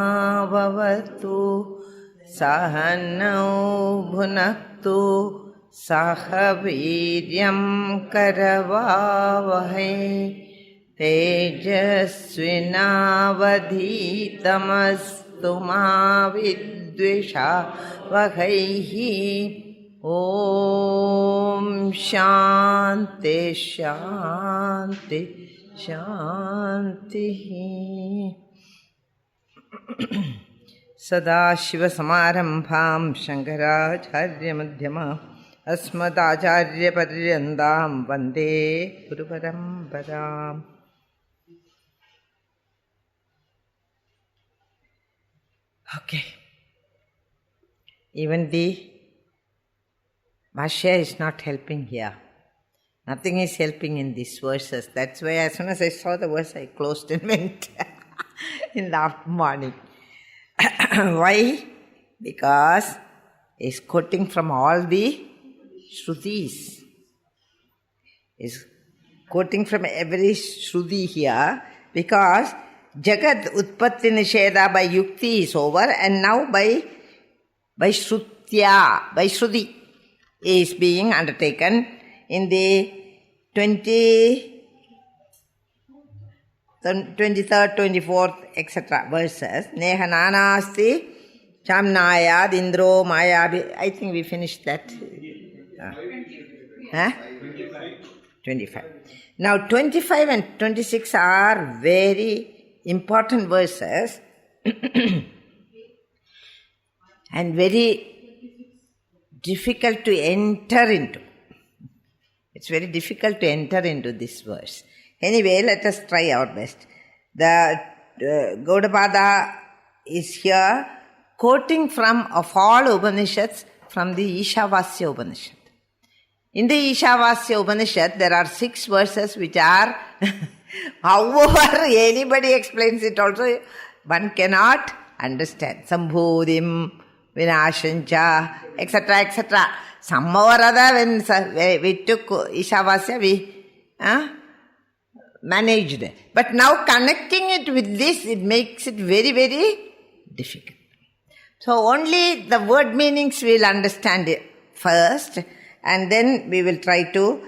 सहनाववतु सहनौ भुनक्तु सह वीर्यं करवावहै तेजस्विनावधीतमस्तु मा विद्विषावहैः। ॐ शान्ति शान्ति शान्तिः। सदाशिवसमारम्भां शङ्कराचार्यमध्यमाम् अस्मदाचार्यपर्यन्तां वन्दे गुरुपरम्पराम्। Okay. Even the Bhashya is not helping here. Nothing is helping in these verses. That's why as soon as I saw the verse, I closed and went in the morning. Why? Because he's quoting from all the Shrutis. He's quoting from every Shruti here because Jagat Utpatti Nisheda by Yukti is over and now by Shrutya, by Shruti is being undertaken in the 23rd, 24th, etc. verses. Neha nanasti chamnayad indro mayabi. I think we finished that. 25. Now 25 and 26 are very important verses and very difficult to enter into. It's very difficult to enter into this verse. Anyway, let us try our best. The Gaudapada is here quoting from of all Upanishads from the Ishavasya Upanishad. In the Ishavasya Upanishad, there are 6 verses which are, however anybody explains it also, one cannot understand. Sambhudim, Vinashancha, etc., etc. Somehow or other, when we took Ishavasya, we managed. But now connecting it with this, it makes it very, very difficult. So only the word meanings we will understand it first, and then we will try to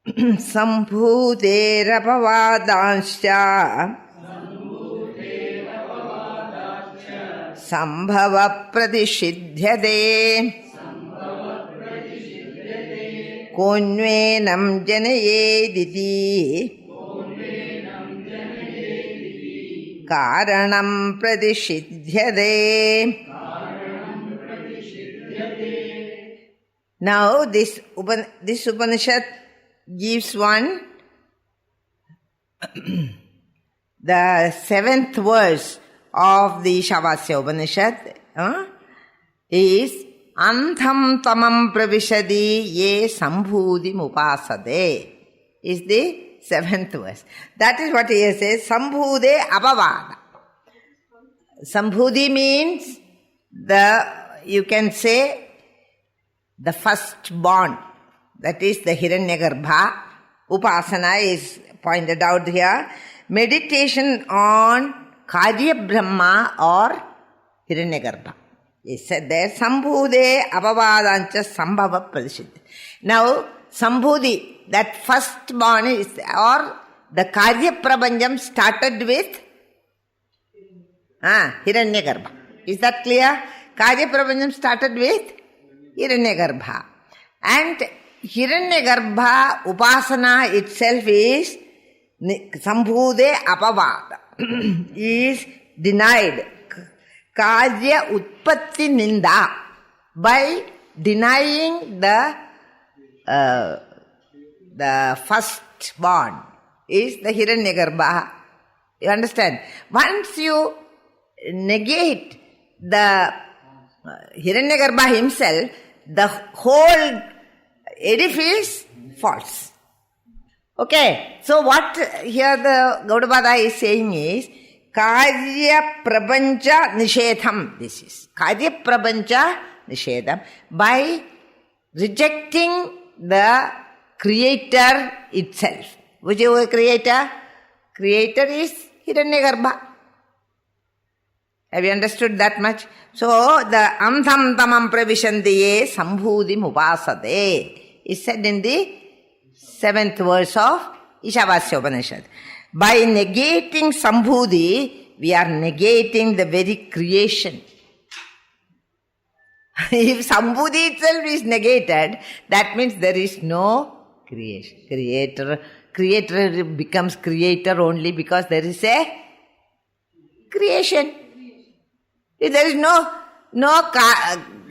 Sambhuderapavadansya Sambhava pradishidhyade Konvenam janayediti Karanam pradishidhyade. Now this Upanishad gives one, the 7th verse of the Ishavasya Upanishad is Antham tamam pravishadi ye sambhudim upasade, is the 7th verse. That is what he says, Sambhude apavada. Sambhudi means you can say the firstborn, that is the Hiranyagarbha. Upasana is pointed out here. Meditation on Karya Brahma or Hiranyagarbha. He said there, Sambhude apavadancha sambhava pradishidhi. Now, Sambhudi, that firstborn is, or the Karya Prabhanjam started with Hiranyagarbha. Is that clear? Karya Prabhanjam started with Hiranyagarbha. And Hiranyagarbha Upasana itself is Sambhude Apavada, is denied. karya utpatti ninda, by denying the firstborn is the Hiranyagarbha. You understand? Once you negate the Hiranyagarbha himself, the whole edifice falls. Okay, so what here the Gaudapada is saying is, Karya Prapancha Nishedham. This is Karya Prapancha Nishedham. By rejecting the creator itself. Which is the creator? Creator is Hiranyagarbha. Have you understood that much? So, the Amtham Tamam Pravishandiye Sambhudi Mupasade is said in the 7th verse of Ishavasya Upanishad. By negating Sambhudi, we are negating the very creation. If Sambhudi itself is negated, that means there is no creation. Creator becomes creator only because there is a creation. If there is no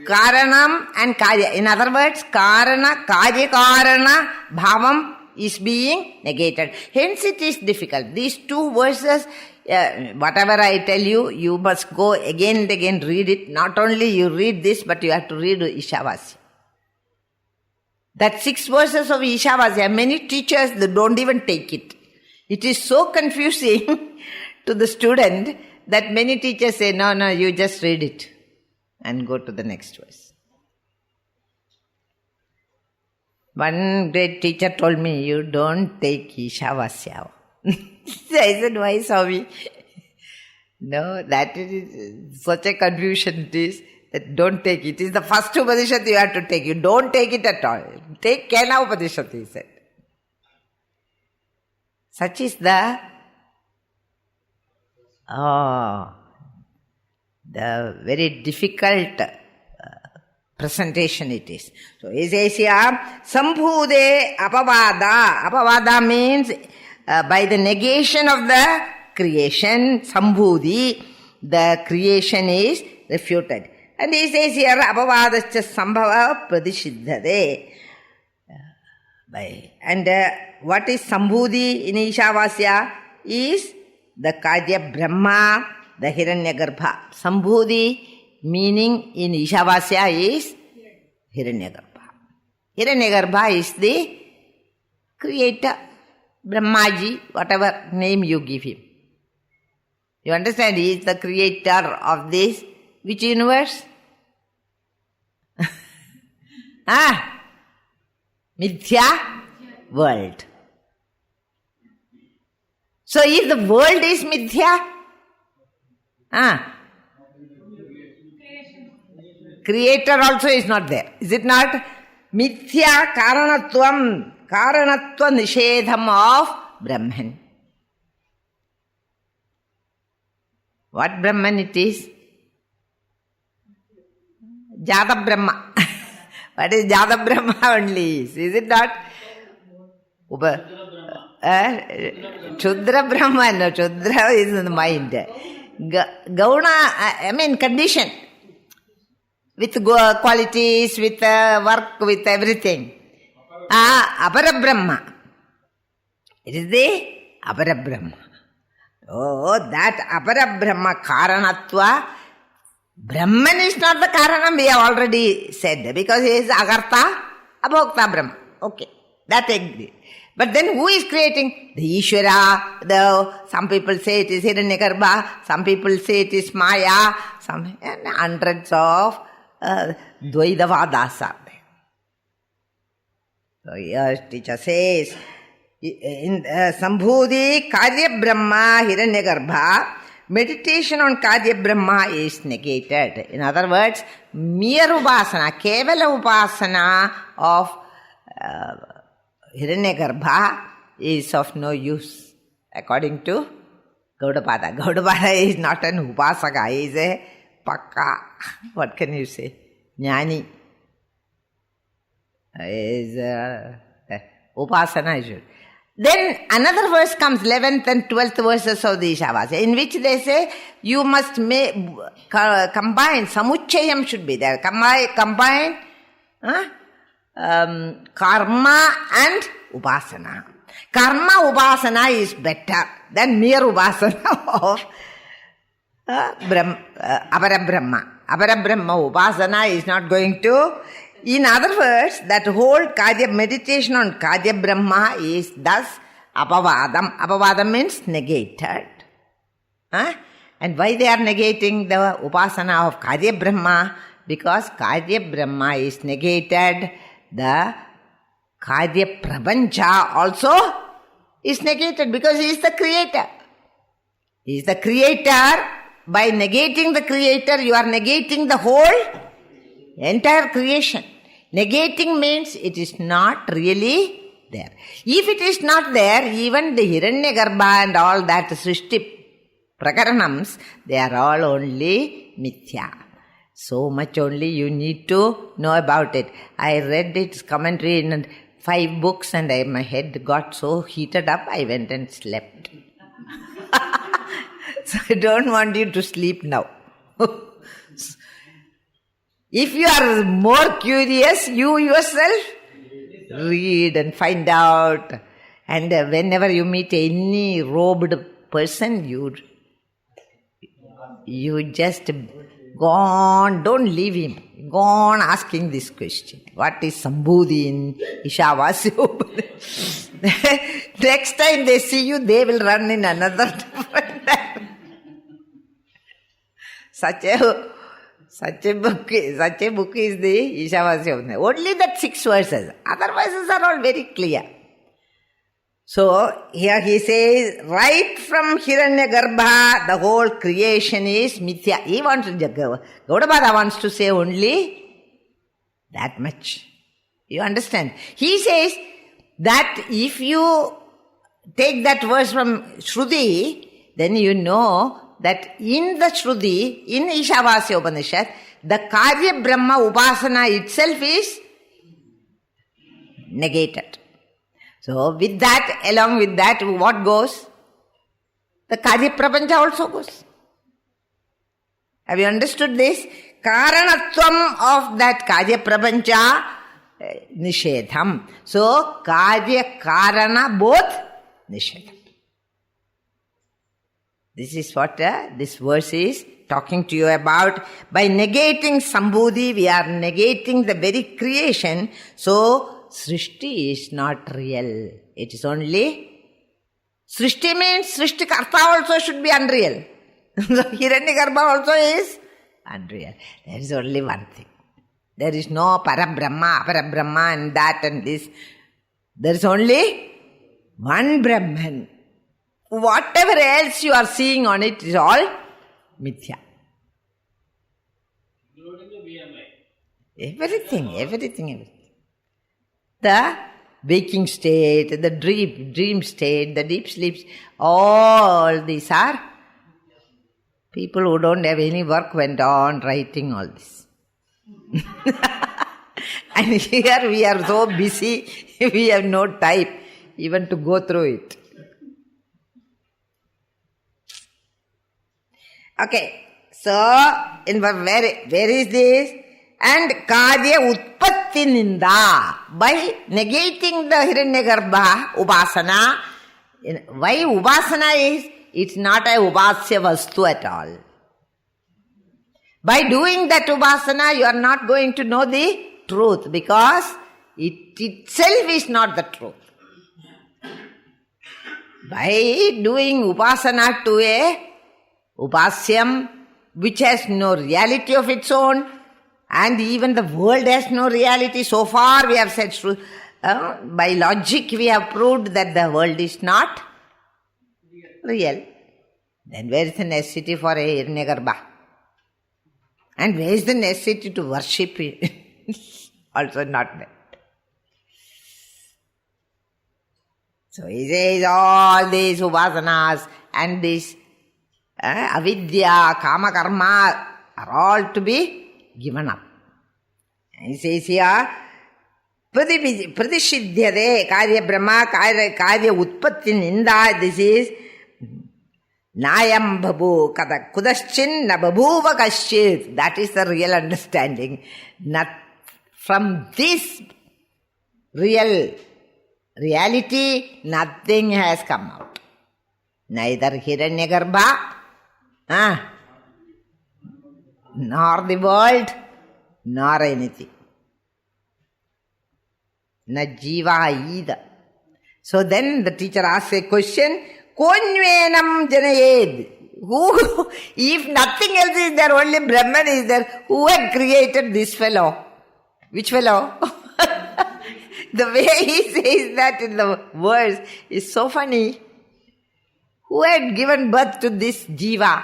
karanam and karya. In other words, karana, karya karana, bhavam is being negated. Hence it is difficult. These two verses, whatever I tell you, you must go again and again read it. Not only you read this, but you have to read Ishavasya. That 6 verses of Ishavasya, many teachers, they don't even take it. It is so confusing to the student that many teachers say, no, you just read it and go to the next verse. One great teacher told me, you don't take Ishavasya. I said, why, Swami? No, that is such a confusion it is. That don't take it. It is the first Upanishad you have to take. You don't take it at all. Take Kena Upanishad, he said. Such is the very difficult presentation it is. So he says here, Sambhude Apavada. Apavada means by the negation of the creation, Sambhudi, the creation is refuted. And he says here, Apavadascha Sambhava Pradishiddhade. And what is Sambhudi in Ishavasya is the Karya Brahma, the Hiranyagarbha. Sambhudi meaning in Ishavasya is Hiranyagarbha. Hiranyagarbha is the creator, Brahmaji, whatever name you give him. You understand? He is the creator of this. Which universe? Mithya world. So if the world is Mithya, creator also is not there. Is it not? Mithya karanatva nishedham of Brahman. What Brahman it is? Jada Brahma. What is Jada Brahma only is it not? Chudra Brahma, no, Chudra is in the mind. Gauna, condition. With qualities, with work, with everything. Apara Brahma. It is the Apara Brahma. Oh, that Apara Brahma Karanatva. Brahman is not the Karanam, we have already said, because he is Agartha, Abhokta Brahma. Okay, that I agree. But then who is creating? The Ishvara, some people say it is Hiranyagarbha, some people say it is Maya, and hundreds of Dvaidavadas are there. So here teacher says, in Sambhudi Karya Brahma Hiranyagarbha, meditation on Karya Brahma is negated. In other words, mere upasana, kevala upasana of Hiranyagarbha is of no use, according to Gaudapada. Gaudapada is not an upasaka, he is a pakka. What can you say? Jnani. Is upasana. Then another verse comes, 11th and 12th verses of the Ishavasya, in which they say you must combine, samuchayam should be there, combine karma and upasana. Karma upasana is better than mere upasana of Aparabrahma. Aparabrahma upasana is not going to. In other words, that whole meditation on Karya Brahma is thus apavadam. Apavadam means negated. And why they are negating the upasana of Karya Brahma? Because Karya Brahma is negated, the Karya Prapancha also is negated because he is the creator. He is the creator. By negating the creator, you are negating the whole entire creation. Negating means it is not really there. If it is not there, even the Hiranyagarbha and all that Srishti Prakaranams, they are all only mithya. So much only you need to know about it. I read its commentary in 5 books and my head got so heated up, I went and slept. So I don't want you to sleep now. If you are more curious, you yourself read and find out. And whenever you meet any robed person, you just go on, don't leave him. Go on asking this question. What is Sambodhi in Ishavasya? Next time they see you, they will run in another different time. Such a book is the Ishavasya. Only that 6 verses. Other verses are all very clear. So, here he says, right from Hiranyagarbha, the whole creation is mithya. Gaudapada wants to say only that much. You understand? He says that if you take that verse from Shruti, then you know that in the Shruti, in Ishavasya Upanishad, the Karya Brahma Upasana itself is negated. So, with that, along with that, what goes? The Karya Prapancha also goes. Have you understood this? Karanatvam of that Karya Prapancha, Nishedham. So, Karya Karana both Nishedham. This is what this verse is talking to you about. By negating Sambodhi, we are negating the very creation. So, Srishti is not real. It is only... Srishti means Srishti Karta also should be unreal. So, Hiranyagarbha also is unreal. There is only one thing. There is no Parabrahma, Aparabrahma and that and this. There is only one Brahman. Whatever else you are seeing on it is all mithya. Everything. The waking state, the dream state, the deep sleep, all these are people who don't have any work went on writing all this. And here we are so busy, we have no time even to go through it. Okay, so where is this? And Karya Utpatti Ninda. By negating the Hiranyagarbha Upasana, why Upasana is? It's not a Upasya Vastu at all. By doing that Upasana, you are not going to know the truth because it itself is not the truth. By doing Upasana to a Upasyam which has no reality of its own, and even the world has no reality. So far we have said, by logic we have proved that the world is not real. Then where is the necessity for a Hiranyagarbha? And where is the necessity to worship it? Also not there. So he says all these upasanas and this avidya, kama karma are all to be given up. He says here, Pradishidyade, Karya Brahma, Karya Utpatti Ninda. This is Nayam Babu Kada Kudaschin Nababhuva Kashit. That is the real understanding. Not from this real reality, nothing has come out. Neither Hiranyagarbha, nor the world, nor anything. Na jiva either. So then the teacher asks a question, Konvenam janayed. Who, if nothing else is there, only Brahman is there, who had created this fellow? Which fellow? The way he says that in the verse is so funny. Who had given birth to this jiva?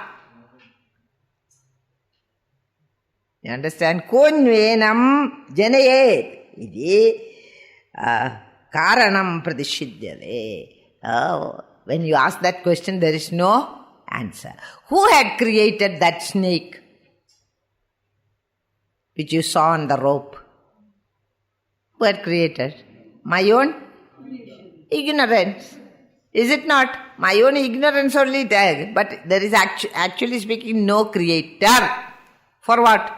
You understand? Konvenam janayed. Idi karanam pradishidyade. When you ask that question, there is no answer. Who had created that snake which you saw on the rope? Who had created? My own ignorance. Is it not? My own ignorance only there. But there is actually speaking no creator. For what?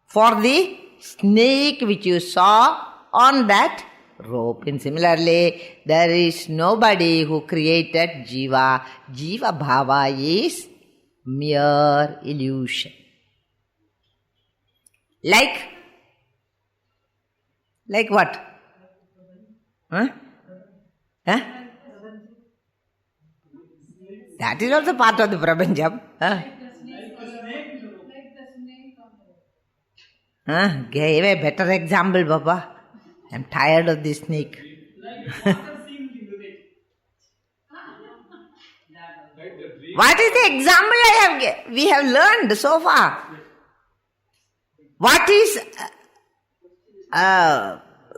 For the snake which you saw on that rope. And similarly, there is nobody who created jiva. Jiva bhava is mere illusion. Like what? Huh? That is also part of the prapancham. Give a better example, Baba. I'm tired of this snake. What is the example we have learned so far? What is...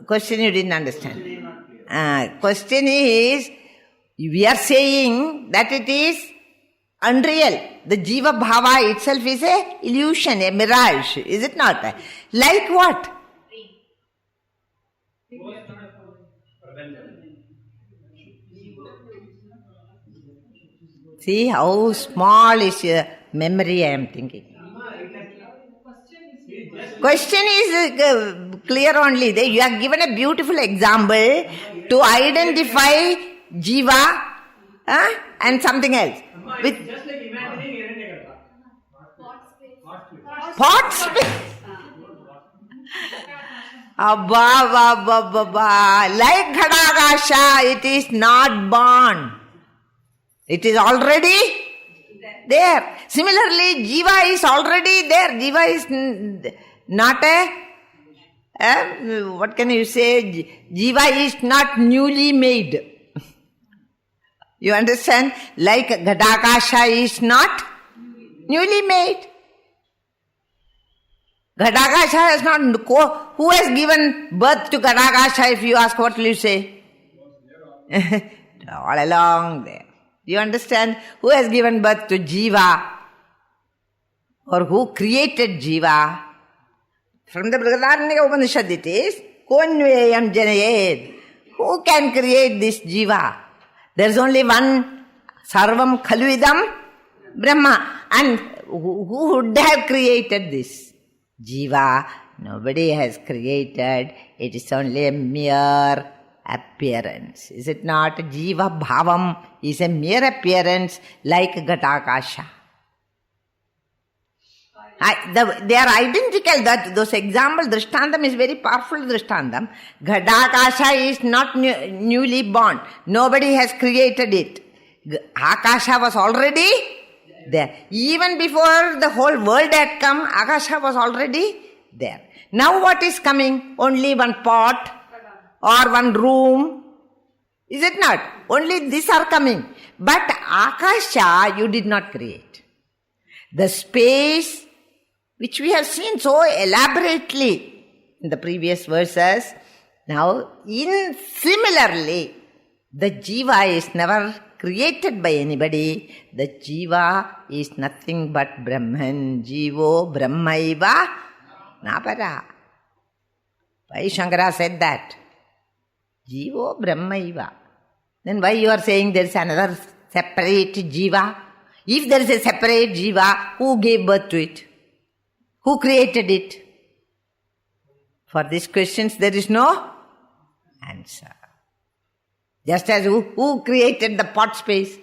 question you didn't understand. Question is, we are saying that it is unreal. The jiva bhava itself is a illusion, a mirage. Is it not? Like what? See how small is your memory, I am thinking. Question is clear only. You are given a beautiful example to identify jiva and something else. With just like imagining Hiranyagarbha. pot space. Like Ghadakasha, it is not born. It is already there. Similarly, jiva is already there. Jiva is not what can you say? Jiva is not newly made. You understand? Like Ghadakasha is not newly made. Ghadakasha is not... Who has given birth to Ghadakasha, if you ask, what will you say? All along there. You understand? Who has given birth to Jiva? Or who created Jiva? From the Brihadaranyaka Upanishad it is, Konveyam janayed. Who can create this Jiva? There is only one, Sarvam Khalvidam Brahma. And who would have created this Jiva? Nobody has created. It is only a mere appearance. Is it not? Jiva bhavam is a mere appearance like Ghatakasha. They are identical. Those example, Drishtantam is very powerful Drishtantam. Ghadakasha is not newly born. Nobody has created it. Akasha was already there. Even before the whole world had come, Akasha was already there. Now what is coming? Only one pot or one room. Is it not? Only these are coming. But Akasha you did not create. The space which we have seen so elaborately in the previous verses. Now, similarly, the jiva is never created by anybody. The jiva is nothing but Brahman. Jivo Brahmaiva Napara. Why Shankara said that? Jivo Brahmaiva. Then why you are saying there is another separate Jiva? If there is a separate Jiva, who gave birth to it? Who created it? For these questions there is no answer. Just as who created the pot space?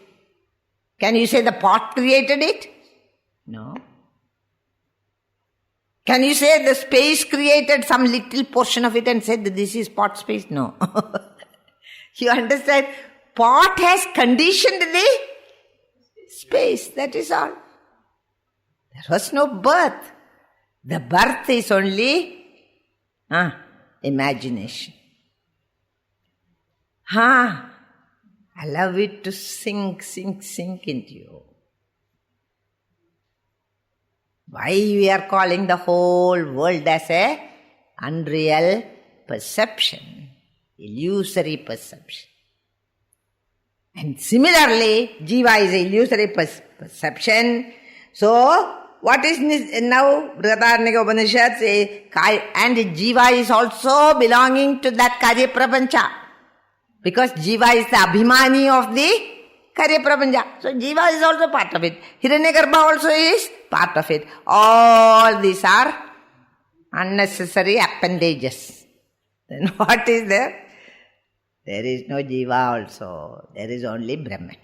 Can you say the pot created it? No. Can you say the space created some little portion of it and said that this is pot space? No. You understand? Pot has conditioned the space, that is all. There was no birth. The birth is only imagination. Allow it to sink into you. Why we are calling the whole world as a unreal perception, illusory perception. And similarly, Jiva is an illusory perception. So, what is now Brihadaranyaka Upanishad says, and Jiva is also belonging to that Karya Prapancha. Because Jiva is the Abhimani of the Karya Prapancha. So Jiva is also part of it. Hiranyagarbha also is part of it. All these are unnecessary appendages. Then what is there? There is no Jiva also. There is only Brahman.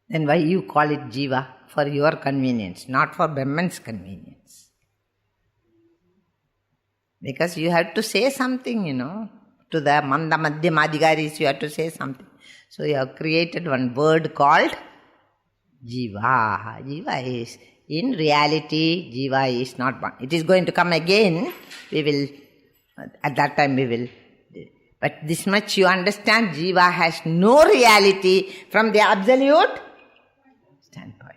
Then why you call it Jiva? For your convenience, not for Brahman's convenience. Because you have to say something, to the Manda Madhyamadhigaris you have to say something. So you have created one word called Jiva. Jiva is, in reality, Jiva is not one. It is going to come again. We will, at that time we will. But this much you understand, Jiva has no reality from the absolute standpoint.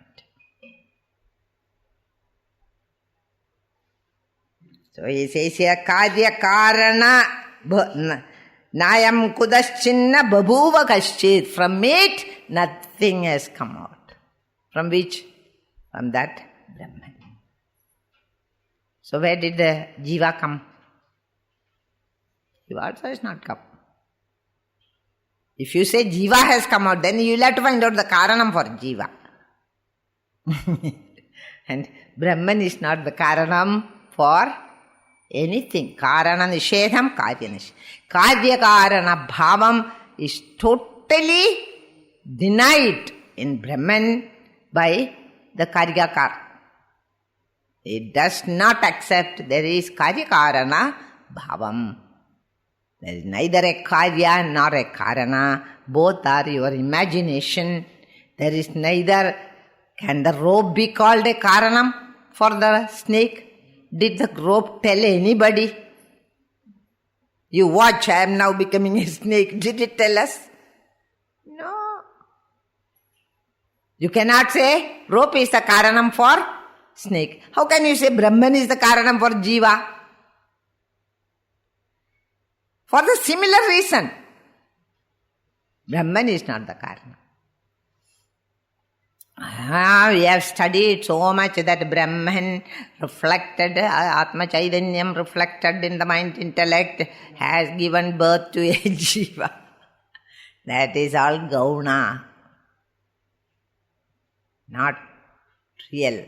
So he says here, Karya Karana Nayam Kudaschinna Babhuva Kaschit. From it, nothing has come out. From which? From that Brahman. So where did the Jiva come? Jiva also has not come. If you say Jiva has come out, then you will have to find out the Karanam for Jiva. And Brahman is not the Karanam for anything. Karana nishedham, karya nishedham. Karya karana bhavam is totally denied in Brahman by the Karyakar. It does not accept there is Karya karana bhavam. There is neither a Karya nor a Karana. Both are your imagination. There is neither, can the rope be called a Karanam for the snake? Did the rope tell anybody? You watch, I am now becoming a snake. Did it tell us? No. You cannot say rope is the Karanam for snake. How can you say Brahman is the Karanam for Jiva? For the similar reason. Brahman is not the Karanam. We have studied so much that Brahman reflected, Atma Chaitanyam reflected in the mind intellect has given birth to a Jiva. That is all Gauna, not real.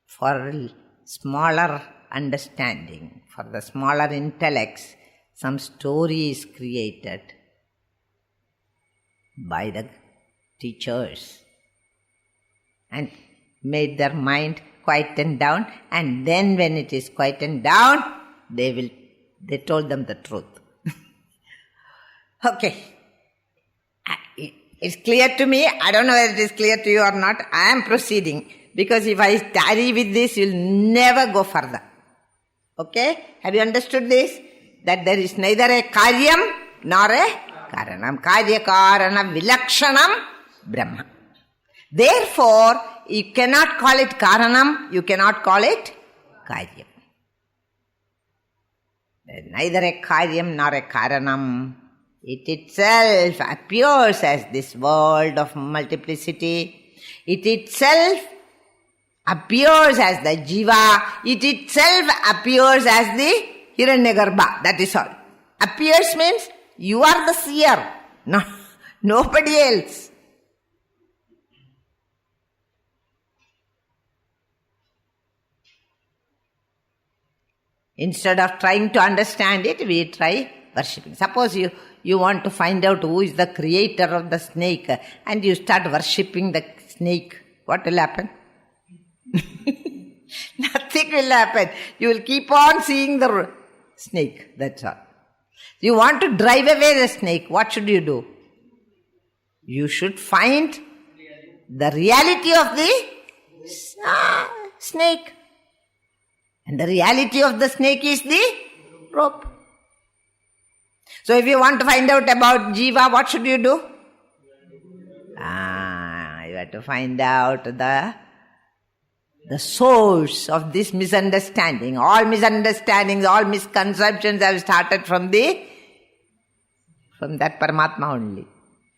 For smaller understanding, for the smaller intellects, some story is created by the teachers and made their mind quieten down, and then when it is quietened down, they told them the truth. Okay. It's clear to me. I don't know whether it is clear to you or not. I am proceeding because if I tarry with this, you will never go further. Okay? Have you understood this? That there is neither a Karyam nor a Karanam. Karya Karana Vilakshanam Brahma. Therefore, you cannot call it Karanam, you cannot call it Karyam. There is neither a Karyam nor a Karanam. It itself appears as this world of multiplicity. It itself appears as the jiva, it itself appears as the Hiranyagarbha. That is all. Appears means you are the seer, no, nobody else. Instead of trying to understand it, we try worshipping. Suppose you want to find out who is the creator of the snake and you start worshipping the snake. What will happen? Nothing will happen. You will keep on seeing the snake. That's all. You want to drive away the snake. What should you do? You should find the reality of the snake. And the reality of the snake is the rope. So if you want to find out about jiva, what should you do? You have to find out the source of this misunderstanding. All misunderstandings, all misconceptions have started from that Paramatma only.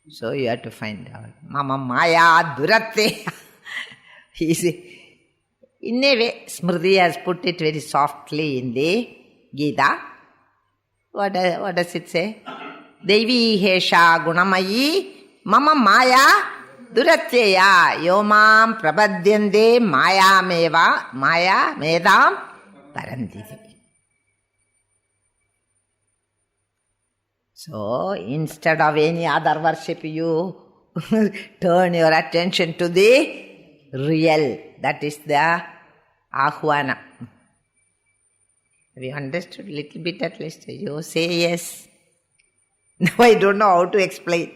So you have to find out. Mama Maya Duratte. In a way, Smriti has put it very softly in the Gita. What does it say? Devi Hesha Gunamayi Mama Maya Duratteya Yomam Prabhadyande Maya Medam Paranditi. So, instead of any other worship, you turn your attention to the real. That is the Ahvana. Have you understood a little bit at least? You say yes. Now I don't know how to explain.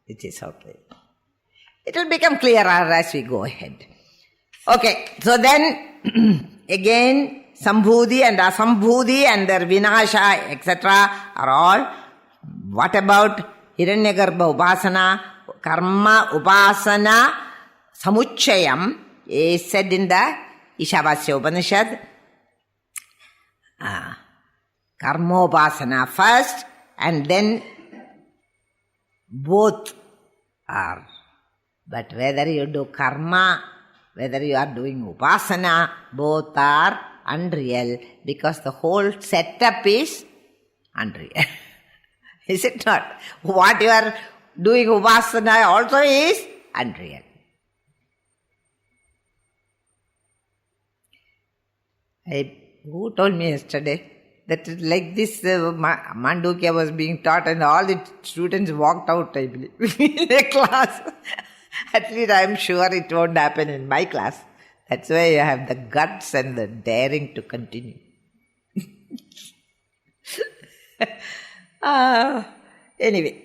It is okay. It will become clearer as we go ahead. Okay, so then again Sambhudi and Asambhudi and their Vinasha, etc. are all. What about Hiranyagarbha Upasana, Karma Upasana Samuchayam is said in the Ishavasya Upanishad. Karma Upasana first and then both are. But whether you do karma, whether you are doing upasana, both are unreal because the whole setup is unreal. Is it not? What you are doing upasana also is unreal. Who told me yesterday that like this Mandukya was being taught and all the students walked out, I believe, in a class. At least I am sure it won't happen in my class. That's why you have the guts and the daring to continue. Anyway,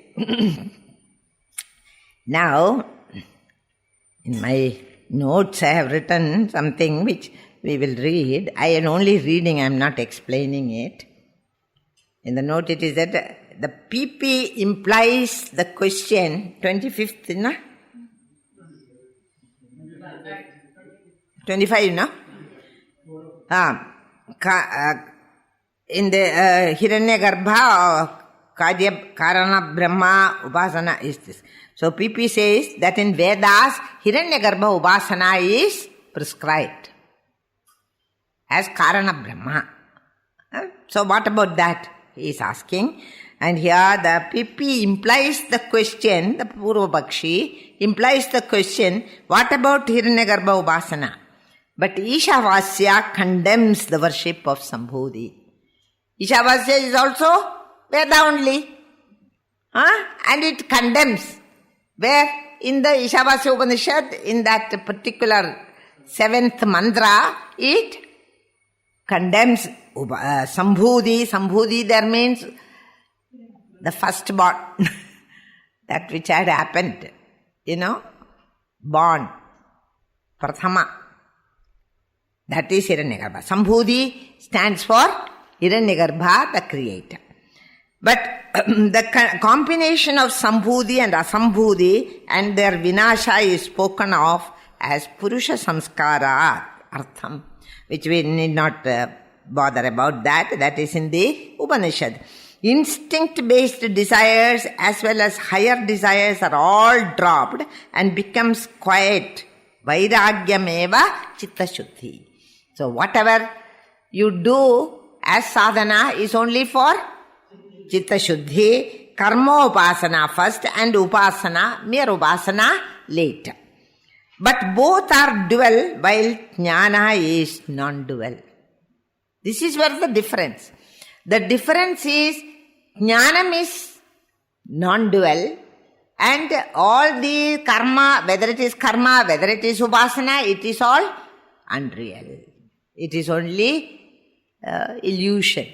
now in my notes I have written something which we will read. I am only reading, I am not explaining it. In the note it is that the PP implies the question, 25th, no? 25, no? In the Hiranyagarbha, Karana Brahma Upasana is this. So PP says that in Vedas, Hiranyagarbha Upasana is prescribed as Karana Brahma. So what about that? He is asking. And here the PP implies the question, the Purva Bakshi implies the question, what about Hiranyagarbha Upasana? But Ishavasya condemns the worship of Sambhudi. Ishavasya is also Veda only. And it condemns. Where? In the Ishavasya Upanishad, in that particular 7th mantra, it condemns Sambhudi. Sambhudi there means the firstborn. That which had happened. Born. Prathama. That is Hiranyagarbha. Sambhudi stands for Hiranyagarbha, the creator. But the combination of Sambhudi and Asambhudi and their Vinasha is spoken of as Purusha Samskara Artham, which we need not bother about that. That is in the Upanishad. Instinct-based desires as well as higher desires are all dropped and becomes quiet. Vairagyameva chitta shuddhi. So whatever you do as sadhana is only for chitta shuddhi, karma upasana first and upasana, mere upasana later. But both are dual while jnana is non-dual. This is where the difference. The difference is jnanam is non-dual and all the karma, whether it is karma, whether it is upasana, it is all unreal. It is only illusion.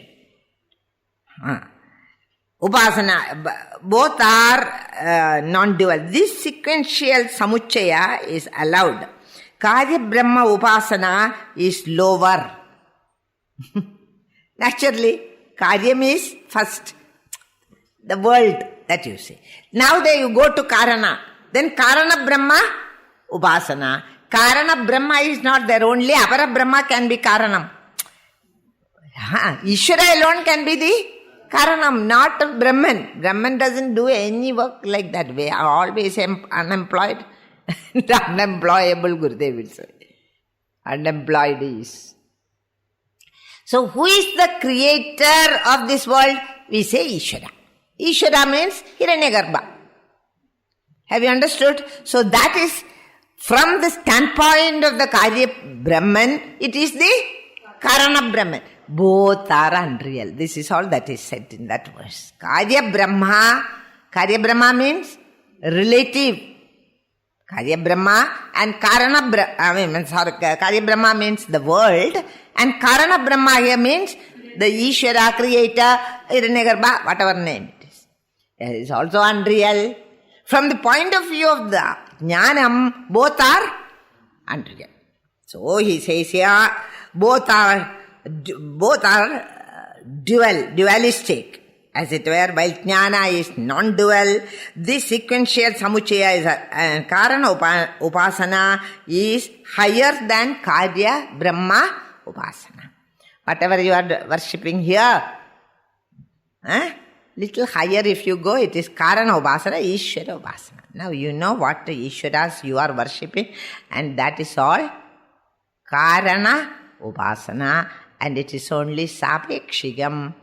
Upasana, both are non-dual. This sequential samuchaya is allowed. Karya Brahma upasana is lower. Naturally, Karyam is first. The world that you see. Now there you go to Karana. Then Karana Brahma upasana. Karana Brahma is not there. Only Apara Brahma can be Karanam. Ishvara alone can be the Karanam, not Brahman. Brahman doesn't do any work like that. We are always unemployed. Unemployable, Gurudev will say. Unemployed is. So who is the creator of this world? We say Ishvara. Ishvara means Hiranyagarbha. Have you understood? So that is from the standpoint of the Karya Brahman, it is the Karana Brahman. Both are unreal. This is all that is said in that verse. Karya Brahma means relative. Karya Brahma and Karana Brahma, Karya Brahma means the world and Karana Brahma here means the Ishvara, creator, Hiranyagarbha, whatever name it is. It is also unreal. From the point of view of the Jnanam, both are unreal. So he says here, both are dualistic, as it were, while Jnana is non-dual. This sequential samuchaya is Karana upasana is higher than Karya Brahma upasana. Whatever you are worshipping here, little higher if you go, it is Karana upasana, Ishvara upasana. Now you know what Ishvaras you are worshipping, and that is all Karana upasana, and it is only Sapekshigam.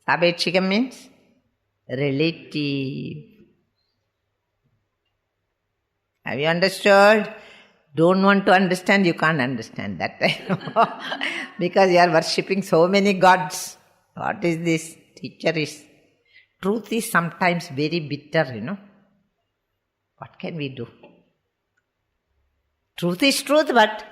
Sapekshigam means relative. Have you understood? Don't want to understand, you can't understand that time. Because you are worshipping so many gods. What is this? Teacher is. Truth is sometimes very bitter, What can we do? Truth is truth, but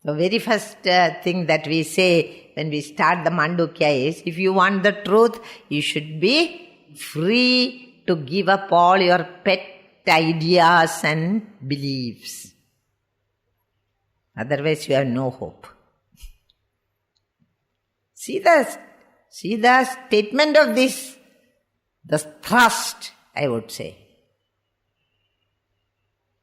the very first thing that we say when we start the Mandukya is, if you want the truth, you should be free to give up all your pet ideas and beliefs. Otherwise you have no hope. See the statement of this, the thrust, I would say.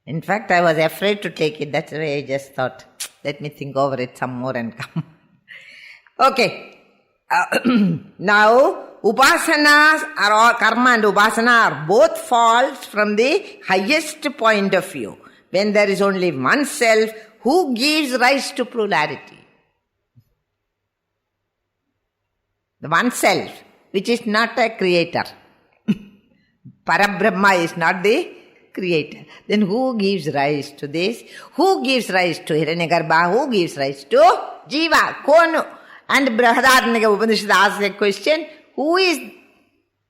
In fact, I was afraid to take it. That's why I just thought, let me think over it some more and come. Okay. Now, upasanas are all, karma and upasana are both false from the highest point of view. When there is only one self who gives rise to plurality. The one self, which is not a creator. Parabrahma is not the creator. Then who gives rise to this? Who gives rise to Hiranyagarbha? Who gives rise to Jiva? Konu? And Brihadaranyaka Upanishad asks a question, who is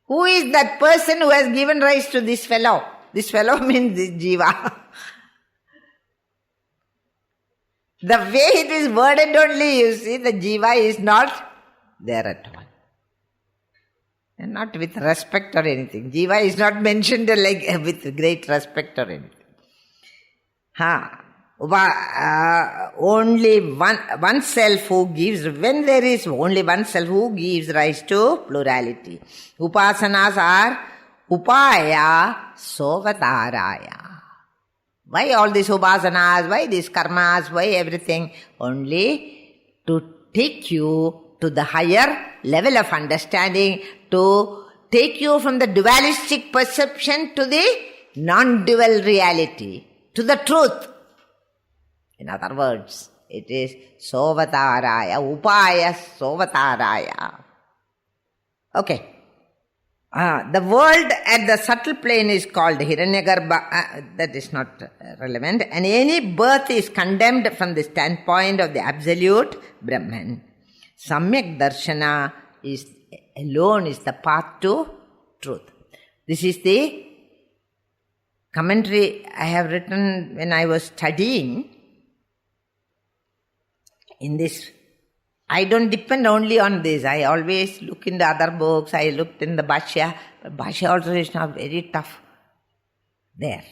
that person who has given rise to this fellow? This fellow means this Jiva. The way it is worded only, you see, the Jiva is not there at all. And not with respect or anything. Jiva is not mentioned like with great respect or anything. Only one self who gives, when there is only one self who gives rise to plurality. Upasanas are upaya sovataraya. Why all these upasanas, why these karmas, why everything? Only to take you to the higher level of understanding, to take you from the dualistic perception to the non-dual reality, to the truth. In other words, it is Sovataraya, Upaya Sovataraya. Okay. The world at the subtle plane is called Hiranyagarbha. That is not relevant. And any birth is condemned from the standpoint of the absolute Brahman. Samyak Darshana alone is the path to truth. This is the commentary I have written when I was studying. In this, I don't depend only on this. I always look in the other books. I looked in the Bhashya. Bhashya also is not very tough there.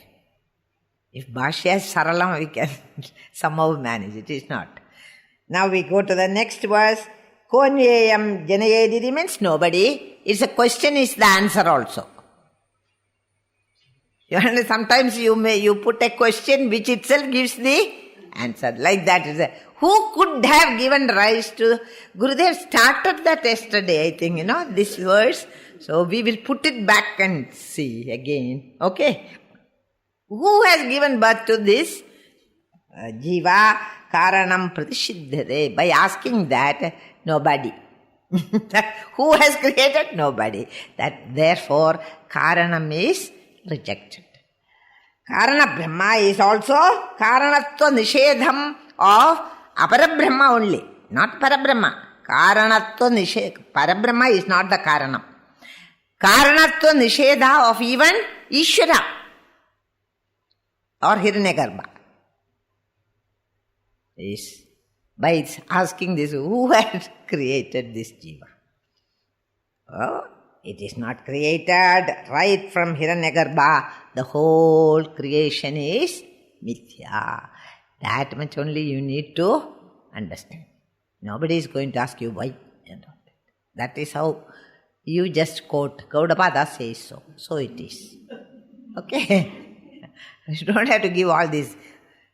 If Bhashya is Saralam, we can somehow manage. It is not. Now we go to the next verse. Konyayam janayediri means nobody. It's a question, is the answer also. Sometimes you put a question which itself gives the answer. Like that. Who could have given rise to... Gurudev started that yesterday, I think, this verse. So we will put it back and see again. Okay. Who has given birth to this? Jiva karanam pratishiddhate. By asking that, nobody. Who has created? Nobody. That therefore, karanam is rejected. Karana Brahma is also karanatva nishedham of Aparabrahma only, not Parabrahma. Karanatva nishedha. Parabrahma is not the Karanam. Karanatva nishedha of even Ishvara or Hiranyagarbha. Is by asking this, who has created this jiva? Oh, it is not created right from Hiranyagarbha. The whole creation is mithya. That much only you need to understand. Nobody is going to ask you why. That is how you just quote. Gaudapada says so. So it is. Okay? You don't have to give all this.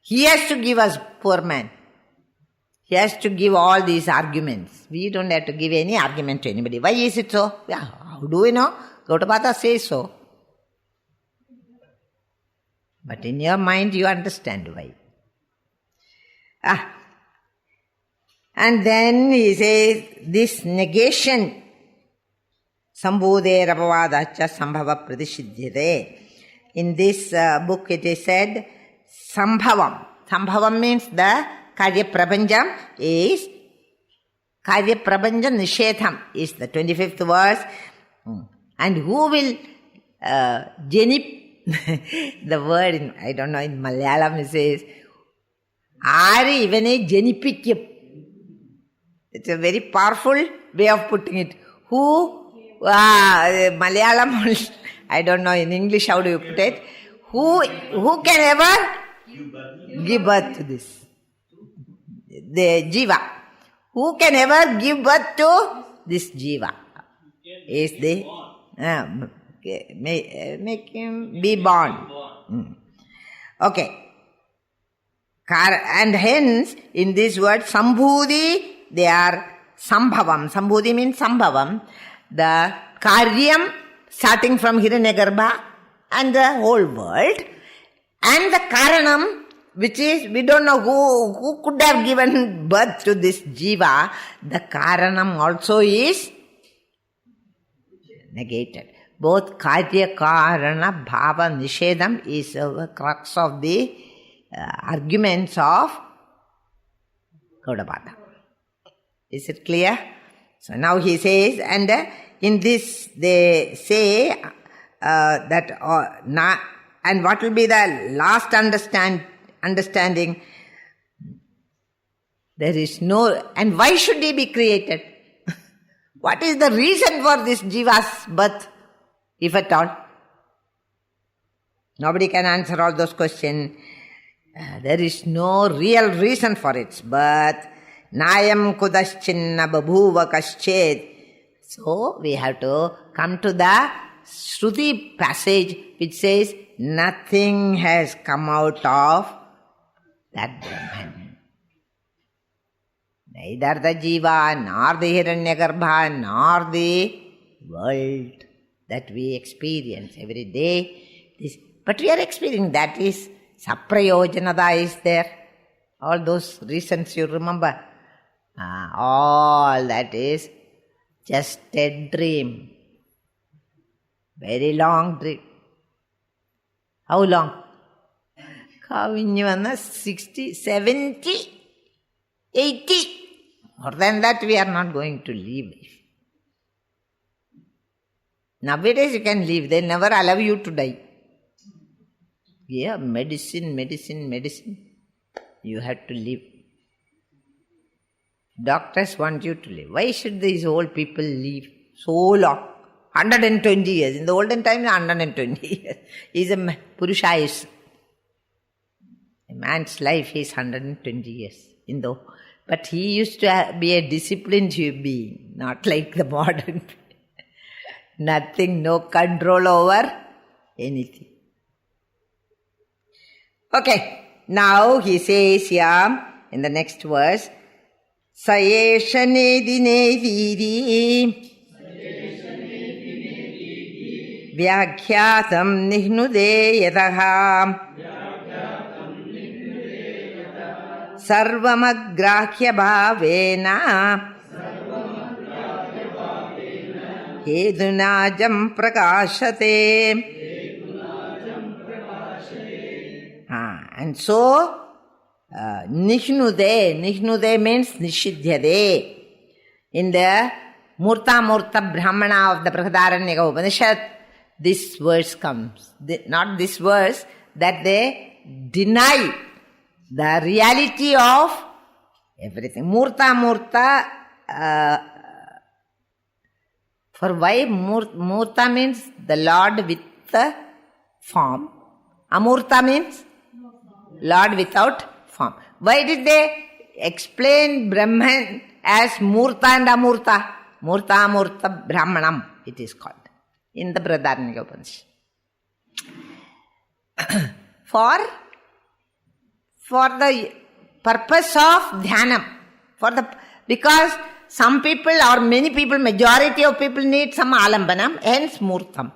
He has to give us, poor man. He has to give all these arguments. We don't have to give any argument to anybody. Why is it so? Yeah, how do we know? Gaudapada says so. But in your mind you understand why. And then he says, this negation, Sambhude Rabavadacha Sambhava Pradishiddhite. In this book it is said, Sambhavam. Sambhavam means the Karya Prapanjam is, Karya Prapanjam Nishetham is the 25th verse. And who will the word in, I don't know, in Malayalam it says, Ari ivane jenipikkam. It's a very powerful way of putting it. Who, Malayalam, I don't know in English how do you put it. Who can ever give birth to this? The jiva. Who can ever give birth to this jiva? Is the, make him be born. Okay. And hence, in this word, Sambhudi, they are Sambhavam. Sambhudi means Sambhavam. The Karyam, starting from Hiranyagarbha and the whole world. And the Karanam, which is, we don't know who could have given birth to this Jiva. The Karanam also is negated. Both Karya Karana Bhava Nishedam is the crux of the arguments of Gaudapada. Is it clear? So now he says, and in this they say that, and what will be the last understanding? There is no, and why should he be created? What is the reason for this jiva's birth, if at all? Nobody can answer all those questions. There is no real reason for its birth. Nayam kudaschinna babhuva kaschet. So we have to come to the Shruti passage which says nothing has come out of that Brahman. Neither the jiva, nor the hiranyagarbha, nor the world that we experience every day. But we are experiencing, that is saprayojanada is there. All those reasons you remember. All that is just a dream. Very long dream. How long? 60, 70, 80. More than that we are not going to live. Nowadays you can live. They never allow you to die. Yeah, medicine. You have to live. Doctors want you to live. Why should these old people live so long? 120 years. In the olden times, 120 years is a Purushayus. A man's life is 120 years. But he used to be a disciplined human being, not like the modern. Nothing, no control over anything. Okay, now he says here in the next verse, Sayesha nedi nediri Vyakhyatam nihnude yataha Sarvamagrahya bhavena Hedunajam prakashate. And so, Nihnude means Nishidhyade. In the Murta Brahmana of the Brihadaranyaka Upanishad, this verse comes. Not this verse, that they deny the reality of everything. Murta, for why Murta means the Lord with the form. Amurta means Lord without form. Why did they explain Brahman as Murta and Amurta? Murta Brahmanam it is called in the Brihadaranyaka Upanishad. For the purpose of dhyanam. Because some people or many people, majority of people need some alambanam, hence Murtam.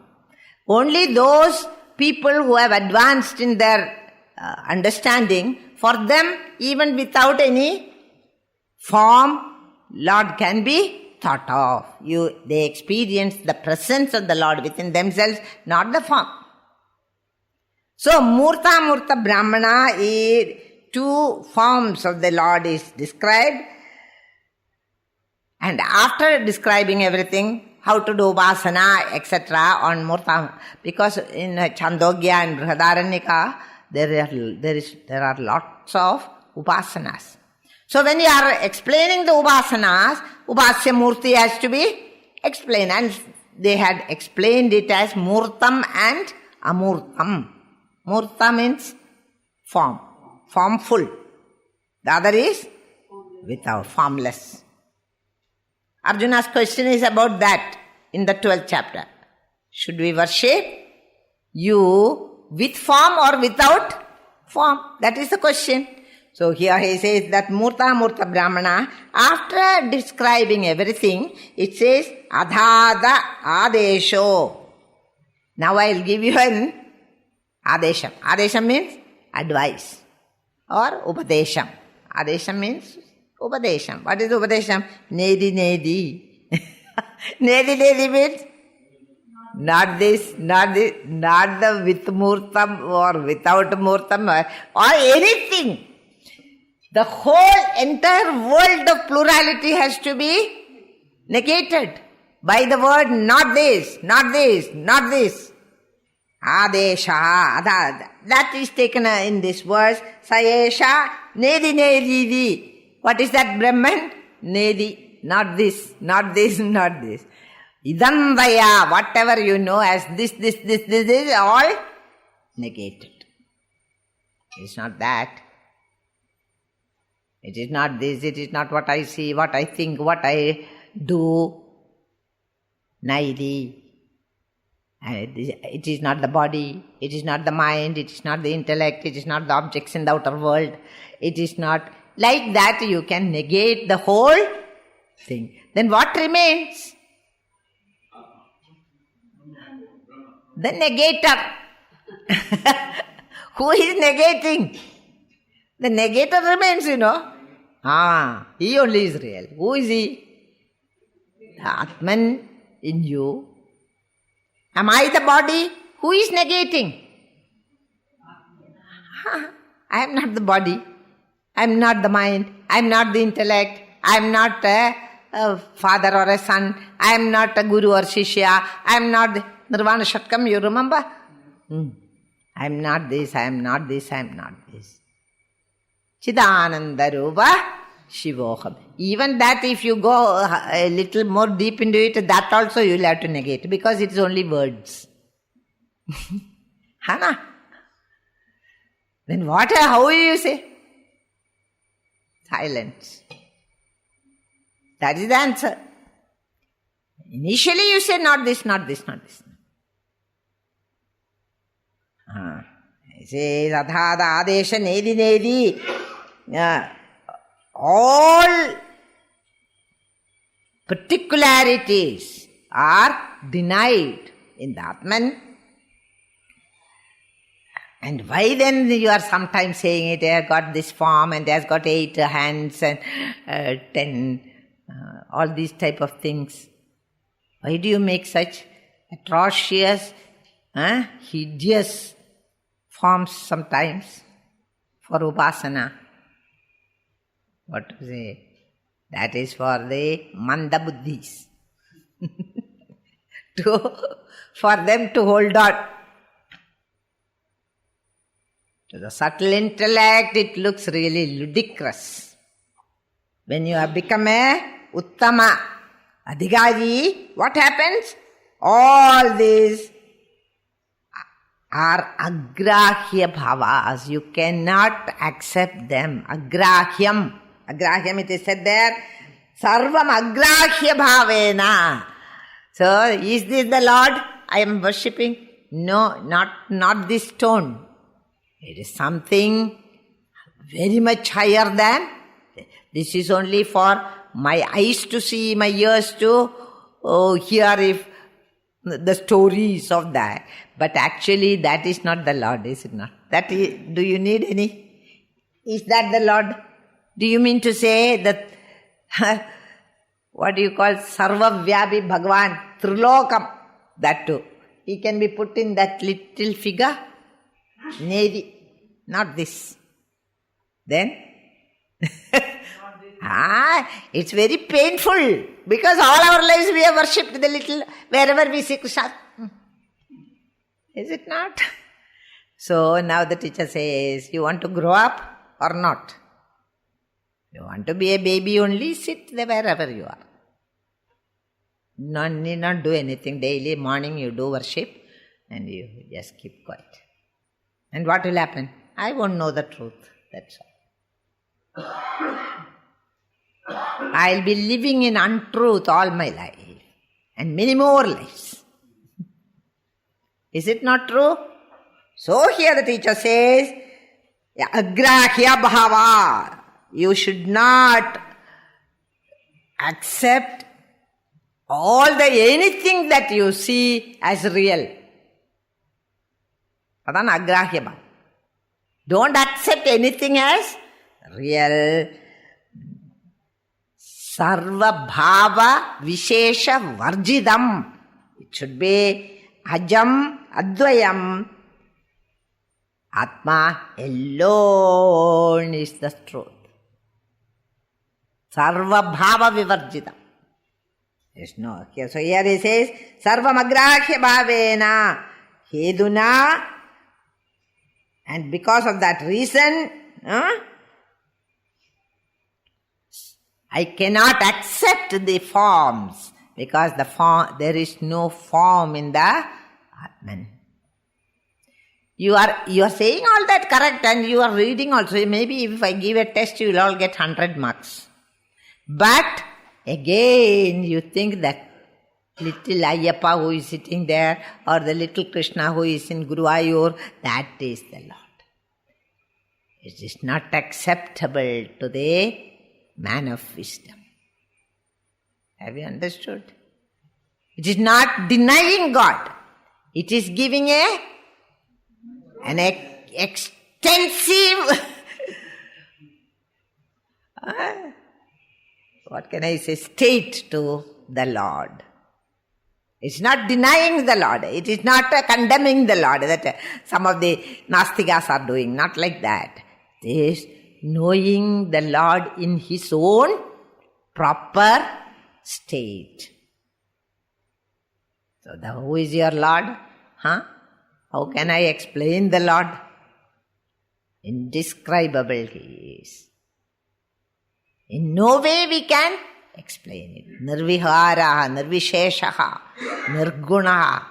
Only those people who have advanced in their understanding, for them, even without any form, Lord can be thought of. They experience the presence of the Lord within themselves, not the form. So, Murta Brahmana, two forms of the Lord is described. And after describing everything, how to do upasana, etc. on Murta, because in Chandogya and Brihadaranyaka, there are lots of upasanas. So when you are explaining the upasanas, Upasya Murti has to be explained. And they had explained it as Murtam and Amurtam. Murta means form, formful. The other is without, formless. Arjuna's question is about that in the 12th chapter. Should we worship you with form or without form? That is the question. So here he says that Murta Brahmana, after describing everything, it says Adhada Adesho. Now I will give you an Adesham. Adesham means advice or Upadesham. Adesham means Upadesham. What is Upadesham? Nedi. Nedi means not this, not the with Murtam or without Murtam or anything. The whole entire world of plurality has to be negated by the word not this, not this, not this. Adesha, that is taken in this verse. Sayesha, nedi. What is that Brahman? Nedi, not this, not this, not this. Idandaya, whatever you know as this is all negated. It's not that. It is not this, it is not what I see, what I think, what I do. Naidi. It is not the body, it is not the mind, it is not the intellect, it is not the objects in the outer world, it is not Like that you can negate the whole thing. Then what remains? The negator. Who is negating? The negator remains, he only is real. Who is he? The Atman in you. Am I the body? Who is negating? I am not the body. I am not the mind. I am not the intellect. I am not a father or a son. I am not a guru or shishya. I am not the Nirvana Shatkam, you remember? I am not this, I am not this, I am not this. Chidananda Rupa Shivoham. Even that, if you go a little more deep into it, that also you will have to negate, because it is only words. Hana? Then how will you say? Silence. That is the answer. Initially you say not this, not this, not this. It says Adhada Adesha Nedi Nedi. All particularities are denied in the Atman. And why then you are sometimes saying it has got this form and it has got 8 hands and 10, all these type of things. Why do you make such atrocious, hideous forms sometimes for upasana? What to say? That is for the manda buddhis. For them to hold on. To the subtle intellect, it looks really ludicrous. When you have become a uttama adhikari, what happens? All these are agrahya bhavas. You cannot accept them. Agrahyam. Agrahyam, it is said there. Sarvam agrahya bhavena. So, is this the Lord I am worshipping? No, not this stone. It is something very much higher than. This is only for my eyes to see, my ears to hear if the stories of that. But actually that is not the Lord, is it not? Do you need any? Is that the Lord? Do you mean to say that what do you call Sarvavyapi Bhagavan, Trilokam, that too? He can be put in that little figure? Nedi, not this. Then? It's very painful, because all our lives we have worshipped the little, wherever we see Krishna. Is it not? So now the teacher says, you want to grow up or not? You want to be a baby only, sit there wherever you are. Need not do anything. Daily morning you do worship and you just keep quiet. And what will happen? I won't know the truth. That's all. I'll be living in untruth all my life. And many more lives. Is it not true? So here the teacher says, agrahya bhava. You should not accept anything that you see as real. Adana agrahya bhava. Don't accept anything as real. Sarva bhava vishesha varjidam. It should be ajam advayam. Atma alone is the truth. Sarva bhava vivarjidam. Yes, no. So here he says, sarvam agrahya bhavena heduna. And because of that reason, I cannot accept the forms, because there is no form in the Atman. You are saying all that correct, and you are reading also. Maybe if I give a test, you will all get 100 marks. But again, you think that little Ayyappa who is sitting there, or the little Krishna who is in Guruvayur, that is the Lord. It is not acceptable to the man of wisdom. Have you understood? It is not denying God. It is giving an extensive what can I say, state to the Lord. It's not denying the Lord. It is not condemning the Lord that some of the Nastikas are doing. Not like that. It is knowing the Lord in His own proper state. So who is your Lord? How can I explain the Lord? Indescribable He is. In no way we can explain it. Nirviharaha, nirvisheshaha, nirgunaha.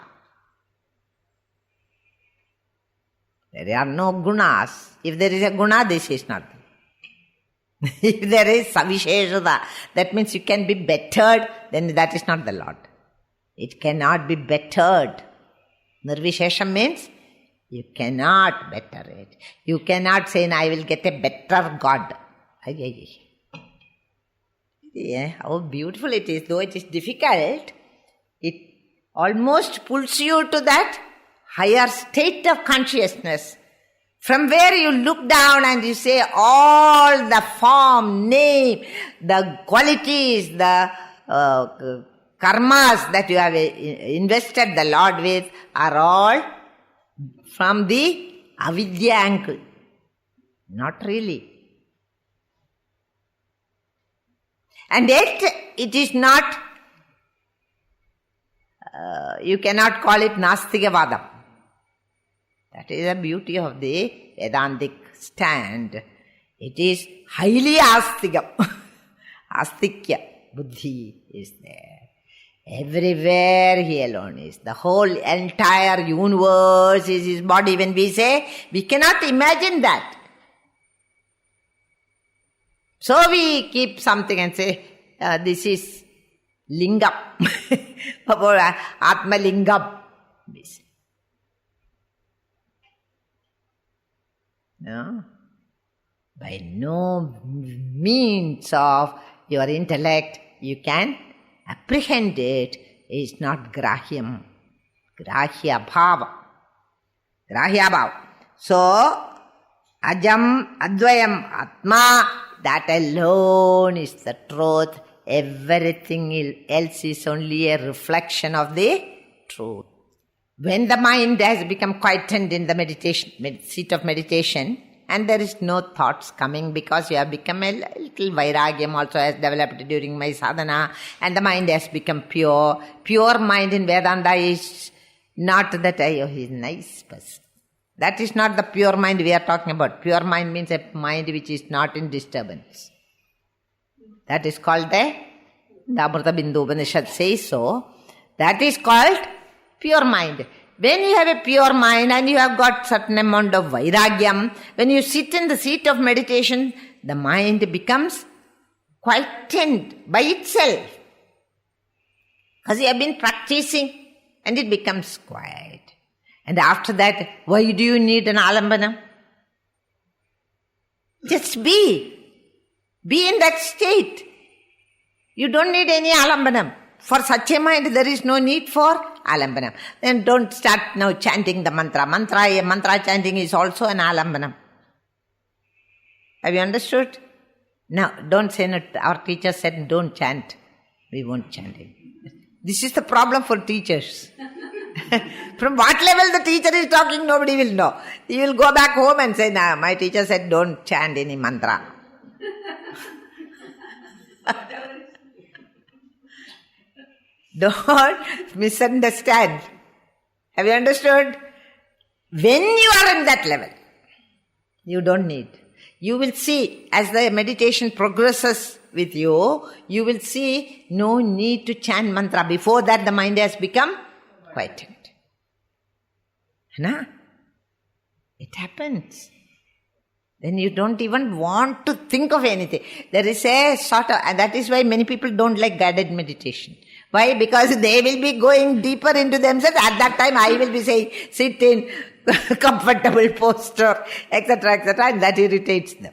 There are no gunas. If there is a guna, this is not. If there is savisheshada, that means you can be bettered, then that is not the Lord. It cannot be bettered. Nirvishesham means you cannot better it. You cannot say, I will get a better God. Yeah, how beautiful it is. Though it is difficult, it almost pulls you to that higher state of consciousness from where you look down and you say all the form, name, the qualities, the karmas that you have invested the Lord with are all from the avidya angle. Not really. And yet, it is not, you cannot call it Nastikavadam. That is the beauty of the Vedantic stand. It is highly Astikam. Astikya, Buddhi is there. Everywhere He alone is. The whole entire universe is His body. When we say, we cannot imagine that. So we keep something and say, this is lingam, Atma lingam. No? By no means of your intellect you can apprehend it. It's not grahyam. Grahya bhava. Grahya bhava. So, ajam advayam atma, that alone is the truth. Everything else is only a reflection of the truth. When the mind has become quietened in the meditation, seat of meditation, and there is no thoughts coming because you have become a little vairagyam also has developed during my sadhana, and the mind has become pure. Pure mind in Vedanta is not that, he is nice person. That is not the pure mind we are talking about. Pure mind means a mind which is not in disturbance. That is called the Amrita Bindu Upanishad says so. That is called pure mind. When you have a pure mind and you have got certain amount of vairagyam, when you sit in the seat of meditation, the mind becomes quietened by itself. Because you have been practicing and it becomes quiet. And after that, why do you need an alambanam? Just be. Be in that state. You don't need any alambanam. For such a mind, there is no need for alambanam. Then don't start now chanting the mantra. Mantra chanting is also an alambanam. Have you understood? Now, don't say no. Our teacher said don't chant. We won't chant it. This is the problem for teachers. From what level the teacher is talking, nobody will know. You will go back home and say, nah, my teacher said don't chant any mantra. Don't misunderstand. Have you understood? When you are in that level, you don't need. You will see, as the meditation progresses with you, you will see no need to chant mantra. Before that, the mind has become quietened. Na? It happens. Then you don't even want to think of anything. There is a sort of, and that is why many people don't like guided meditation. Why? Because they will be going deeper into themselves. At that time, I will be saying, sit in comfortable posture, etc., and that irritates them.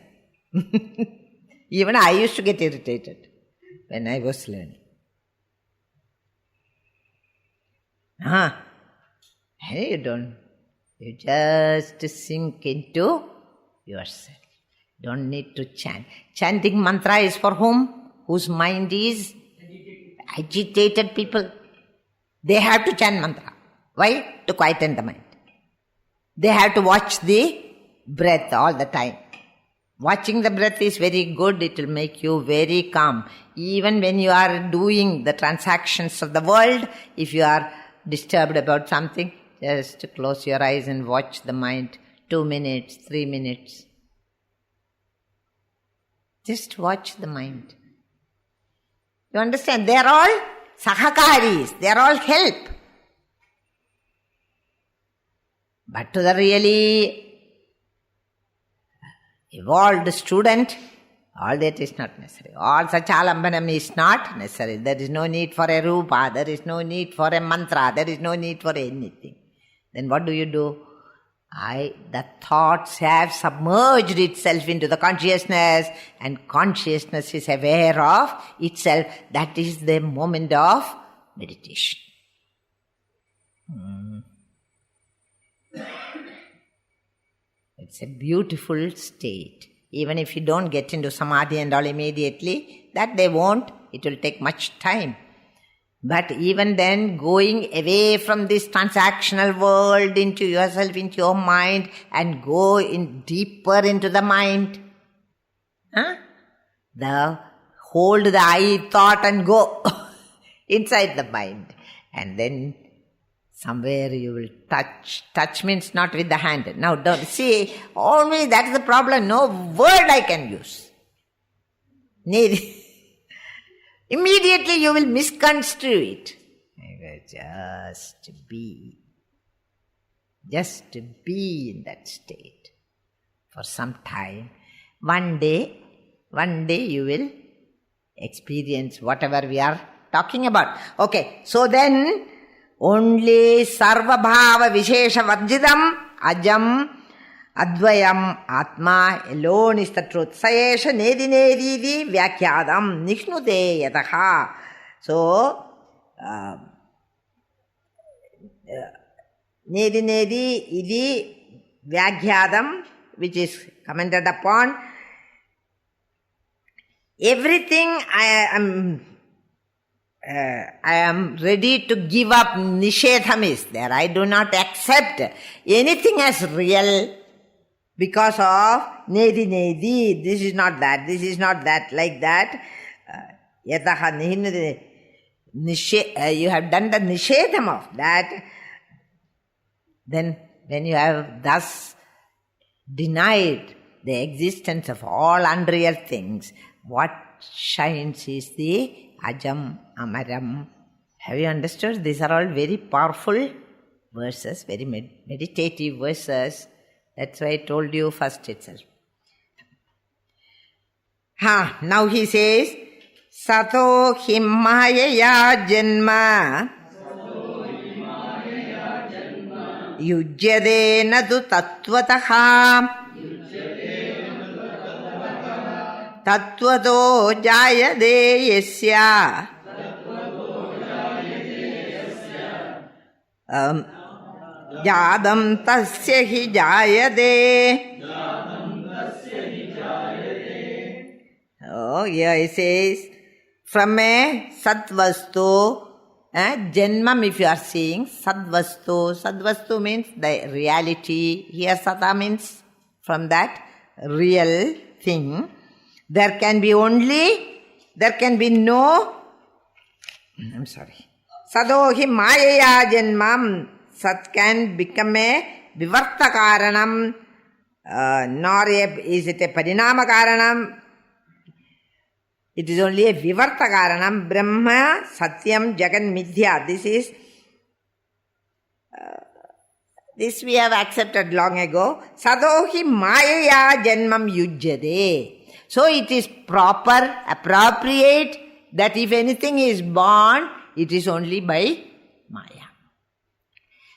Even I used to get irritated when I was learning. Hey, you don't. You just sink into yourself. Don't need to chant. Chanting mantra is for whom? Whose mind is agitated people. They have to chant mantra. Why? To quieten the mind. They have to watch the breath all the time. Watching the breath is very good. It will make you very calm. Even when you are doing the transactions of the world, if you are disturbed about something, just close your eyes and watch the mind. 2 minutes, 3 minutes. Just watch the mind. You understand? They are all sahakaris. They are all help. But to the really evolved student, all that is not necessary. All such alambanam is not necessary. There is no need for a rupa. There is no need for a mantra. There is no need for anything. Then what do? The thoughts have submerged itself into the consciousness, and consciousness is aware of itself. That is the moment of meditation. It's a beautiful state. Even if you don't get into samadhi and all immediately, that they won't. It will take much time. But even then, going away from this transactional world into yourself, into your mind, and go in deeper into the mind. Hold the I thought and go inside the mind. And then somewhere you will touch. Touch means not with the hand. Now don't see, always that's the problem. No word I can use. Immediately you will misconstrue it. Just be. Just be in that state for some time. One day you will experience whatever we are talking about. Okay, so then only sarva bhava vishesha varjidam ajam advayam atma alone is the truth. Sayesha nedi nedi vyakyadam nishnude yataha. So nedi nedi idi vyakyadam, which is commented upon. Everything I am ready to give up. Nishedham is there. I do not accept anything as real because of nedi nedi. This is not that. This is not that. Like that. Yataha you have done the nishedham of that. Then when you have thus denied the existence of all unreal things, what shines is the ajam, amaram. Have you understood? These are all very powerful verses, very meditative verses. That's why I told you first itself. Now he says, Sato himmayaya janma yujyade nadu tattvataha tattvato jayade yasya jadam tasya hi jayade. Oh, here he says, from a sadvastu, janmam if you are seeing, sadvastu means the reality. Here sata means from that real thing. There can be no, Sadohi mayaya janmam. Sat can become a vivarta karanam, nor is it a parinama karanam. It is only a vivarta karanam. Brahma, Satyam, Jagan, Midya. This we have accepted long ago. Sadohi mayaya janmam yujyade. So it is proper, appropriate that if anything is born, it is only by Maya.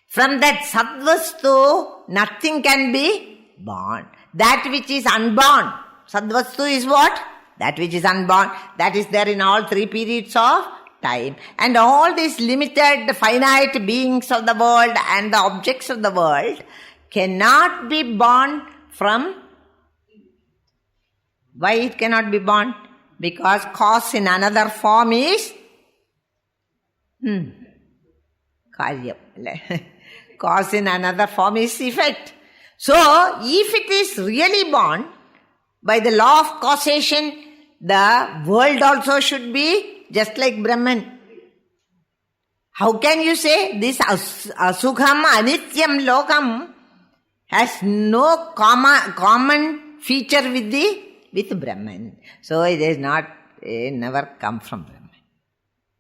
From that Sadvastu, nothing can be born. That which is unborn. Sadvastu is what? That which is unborn. That is there in all three periods of time. And all these limited, finite beings of the world and the objects of the world cannot be born from... Why it cannot be born? Because cause in another form is... Karyam. Cause in another form is effect. So, if it is really born, by the law of causation, the world also should be just like Brahman. How can you say this asukham anityam lokam has no common feature with Brahman? So it is not, never come from Brahman.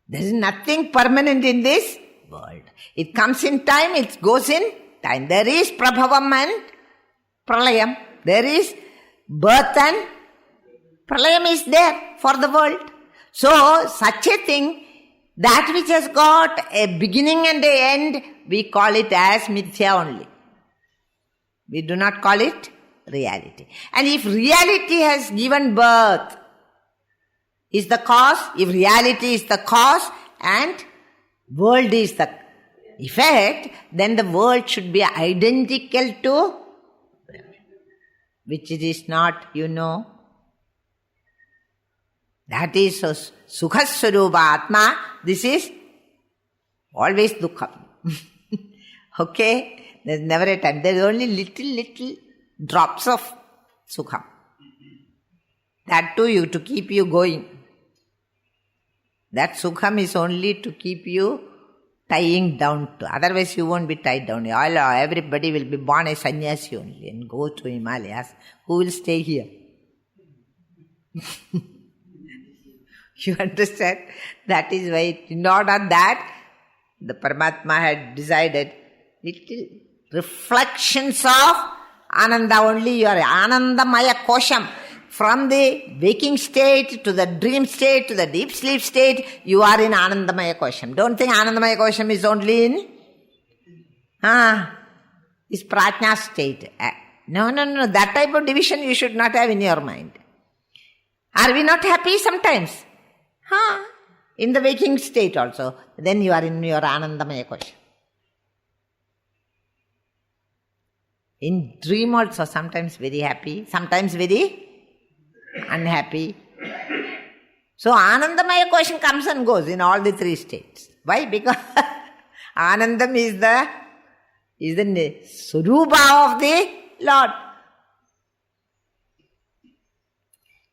There is nothing permanent in this world. It comes in time, it goes in time. There is prabhavam and pralayam. There is birth and pralayam is there for the world. So, such a thing, that which has got a beginning and an end, we call it as mithya only. We do not call it reality. And if reality has given birth, is the cause, if reality is the cause and world is the effect, then the world should be identical to Brahman, which it is not, you know. That is Sukhasvarupa Atma. This is always Dukkha. Okay? There is never a time. There is only little drops of Sukha. That too you to keep you going. That Sukham is only to keep you tying down to. Otherwise you won't be tied down. Everybody will be born a sannyasi only and go to Himalayas. Who will stay here? You understand? That is why, in order that the Paramatma had decided little reflections of Ananda only. You are Anandamaya Kosham. From the waking state to the dream state to the deep sleep state, you are in Anandamaya Kosham. Don't think Anandamaya Kosham is only in is Prajna state. No. That type of division you should not have in your mind. Are we not happy sometimes? In the waking state also. Then you are in your Anandamaya Kosham. In dream also, sometimes very happy, sometimes very unhappy. So Anandamaya Kosham comes and goes in all the three states. Why? Because Anandam is the Surupa of the Lord.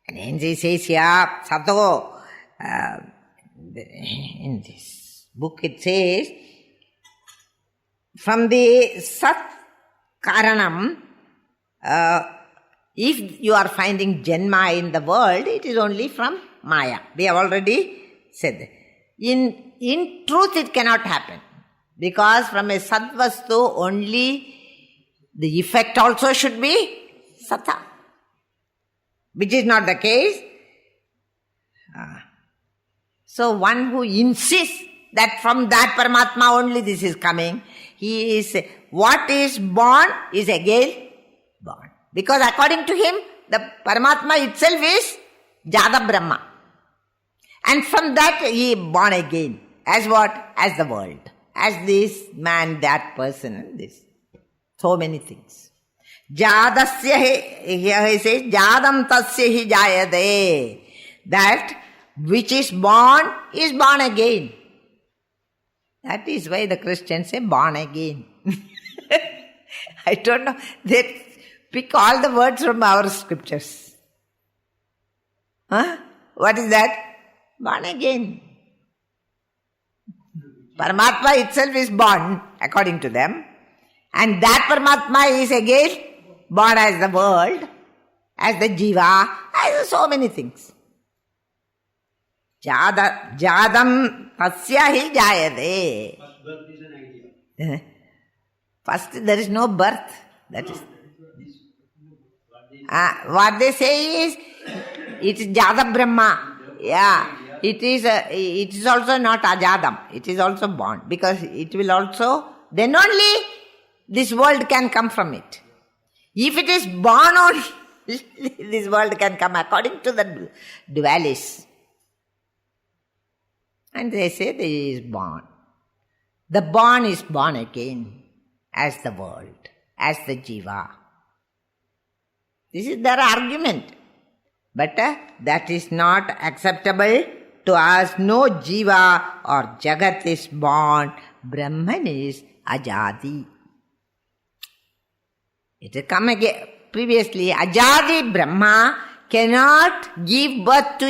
And hence he says here, Sato, in this book it says, from the Sat Karanam, if you are finding Janma in the world, it is only from Maya. We have already said that. In truth it cannot happen. Because from a Sadvastu only the effect also should be Sata. Which is not the case. So one who insists that from that Paramatma only this is coming, he is, what is born is again born. Because according to him, the Paramatma itself is Jada Brahma. And from that he is born again. As what? As the world. As this man, that person, and this. So many things. Jadasya, here he says, Jadam tasya hi jayade. That which is born again. That is why the Christians say born again. I don't know. They pick all the words from our scriptures. What is that? Born again. Paramatma itself is born, according to them. And that Paramatma is again born as the world, as the Jiva, as so many things. Jadam tasya hi jayade. First birth is an idea. First, there is no birth. That is. What they say is, it is Jada Brahma. Yeah. It is also not Ajadam. It is also born. Because it will also then only this world can come from it. If it is born only, this world can come according to the dualists. And they say there is born. The born is born again as the world, as the jiva. This is their argument. But that is not acceptable to us. No jiva or jagat is born. Brahman is ajadi. It will come again. Previously, ajadi Brahma cannot give birth to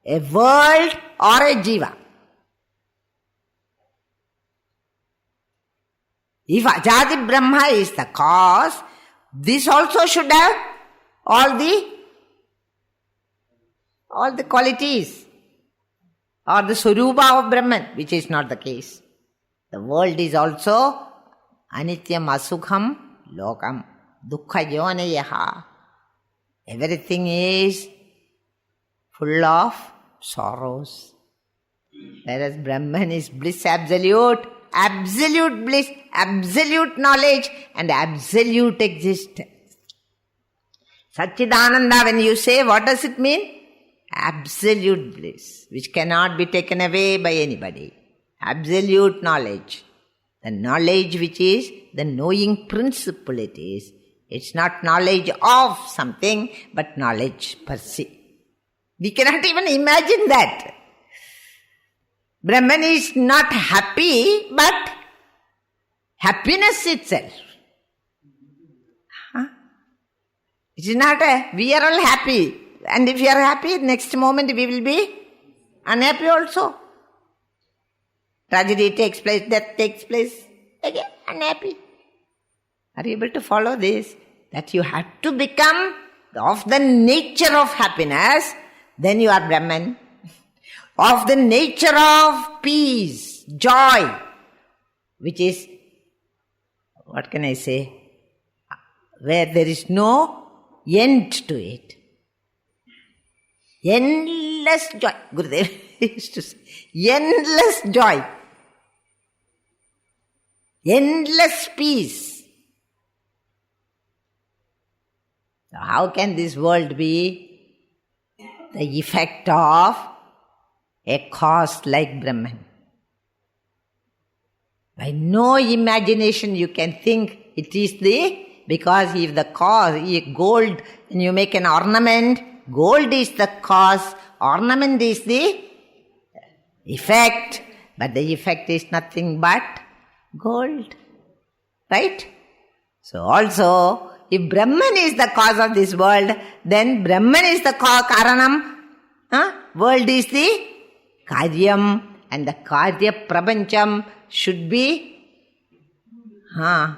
a world or a jiva. If ajadi Brahma is the cause, this also should have all the qualities or the Swarupa of Brahman, which is not the case. The world is also anityam asukham lokam dukkha yonayaha. Everything is full of sorrows. Whereas Brahman is bliss absolute, absolute bliss, absolute knowledge and absolute existence. Satchidananda, when you say, what does it mean? Absolute bliss, which cannot be taken away by anybody. Absolute knowledge. The knowledge which is the knowing principle it is. It's not knowledge of something, but knowledge per se. We cannot even imagine that. Brahman is not happy, but happiness itself. It is not we are all happy. And if we are happy, next moment we will be unhappy also. Tragedy takes place, death takes place, again unhappy. Are you able to follow this? That you have to become of the nature of happiness, then you are Brahman. Of the nature of peace, joy, which is, what can I say, where there is no end to it. Endless joy. Gurudev used to say, endless joy. Endless peace. So how can this world be the effect of a cause like Brahman? By no imagination you can think it is because if the cause, gold, when you make an ornament, gold is the cause, ornament is the effect, but the effect is nothing but gold. Right? So also, if Brahman is the cause of this world, then Brahman is the karanam, world is the karyam, and the karya prapancham should be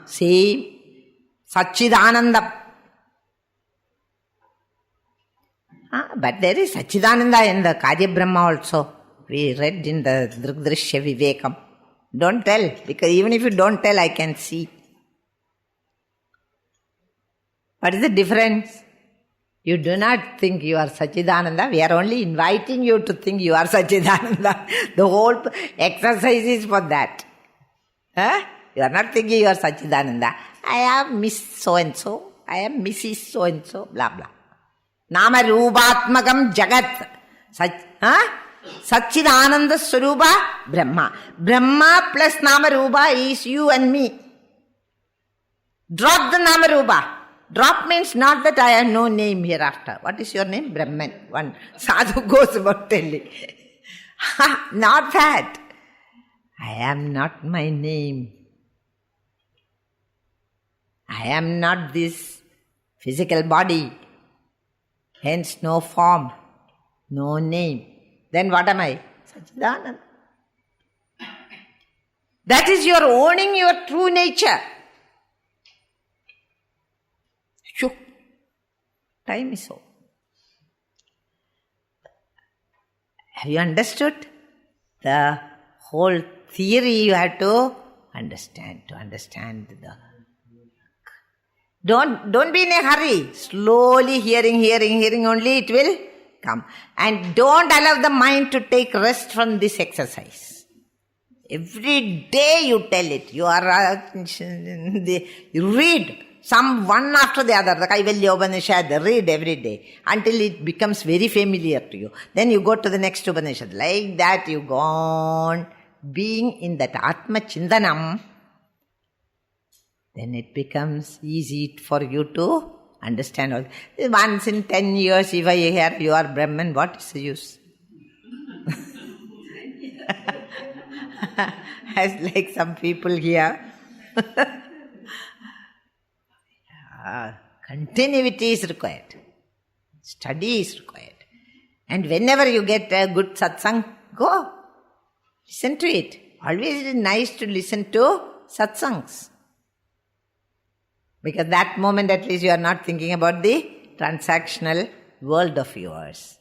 same, Satchidananda. But there is Satchidananda in the Karya Brahma also. We read in the Drigdrishya Vivekam. Don't tell, because even if you don't tell, I can see. What is the difference? You do not think you are Satchidananda. We are only inviting you to think you are Satchidananda. The whole exercise is for that. You are not thinking you are Satchidananda. I am Miss so-and-so. I am Mrs. so-and-so. Blah, blah. Nama Rubatmakam Jagat. Satchidananda Swarupa Brahma. Brahma plus Nama Rupa is you and me. Drop the Nama Rupa. Drop means not that I have no name hereafter. What is your name? Brahman. One sadhu goes about telling. Not that. I am not my name. I am not this physical body. Hence no form, no name. Then what am I? Satchidananda. That is your owning your true nature. Shoo. Time is over. Have you understood? The whole theory you have to understand the... Don't be in a hurry. Slowly hearing only it will come. And don't allow the mind to take rest from this exercise. Every day you tell it. You are you read some one after the other. The Kaivalya Upanishad, read every day until it becomes very familiar to you. Then you go to the next Upanishad. Like that you go on being in that Atma Chindanam. Then it becomes easy for you to understand all. Once in 10 years, if I hear you are Brahman, what is the use? As like some people here. Continuity is required. Study is required. And whenever you get a good satsang, go. Listen to it. Always it is nice to listen to satsangs. Because that moment at least you are not thinking about the transactional world of yours.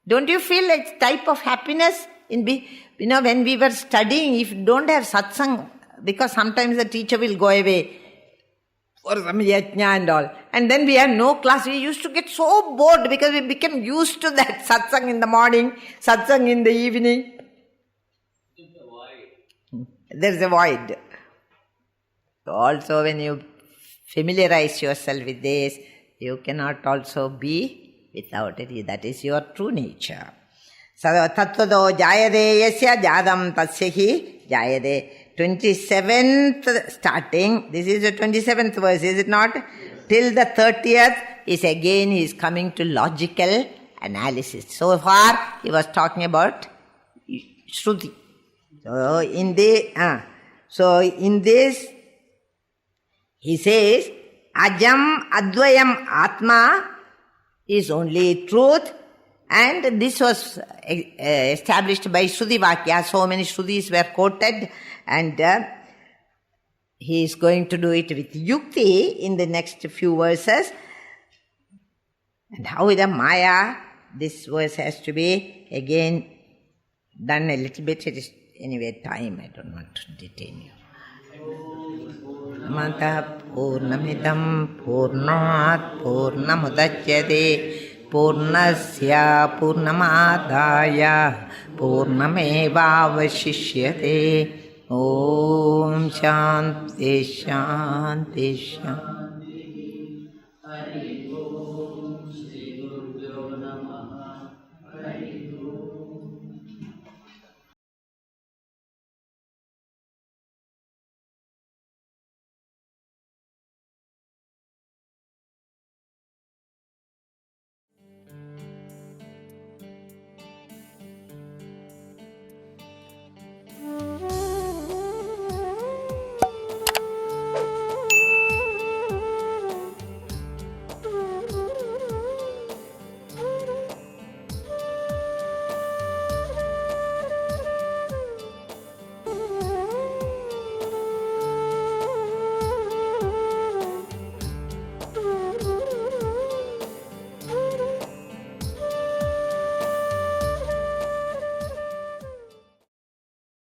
Don't you feel like type of happiness in when we were studying, if you don't have satsang, because sometimes the teacher will go away for some yajna and all, and then we have no class, we used to get so bored because we became used to that satsang in the morning, satsang in the evening. There's a void. So also when you familiarize yourself with this, you cannot also be without it. That is your true nature. Tattvado jayade yasya jadam tasyahi jayade. 27th starting, this is the 27th verse, is it not? Till the 30th is again he is coming to logical analysis. So far he was talking about Shruti. So in this he says, Ajam Advayam Atma is only truth, and this was established by Shruti Vakya. So many Shrutis were quoted, and he is going to do it with Yukti in the next few verses. And how with the Maya, this verse has to be again done a little bit. It is anyway time, I don't want to detain you. Mata Purnamidam Purnat Purnamudachyate Purnasya Purnamadaya Purnameva Vashishyate Om Shanti Shanti Shanti.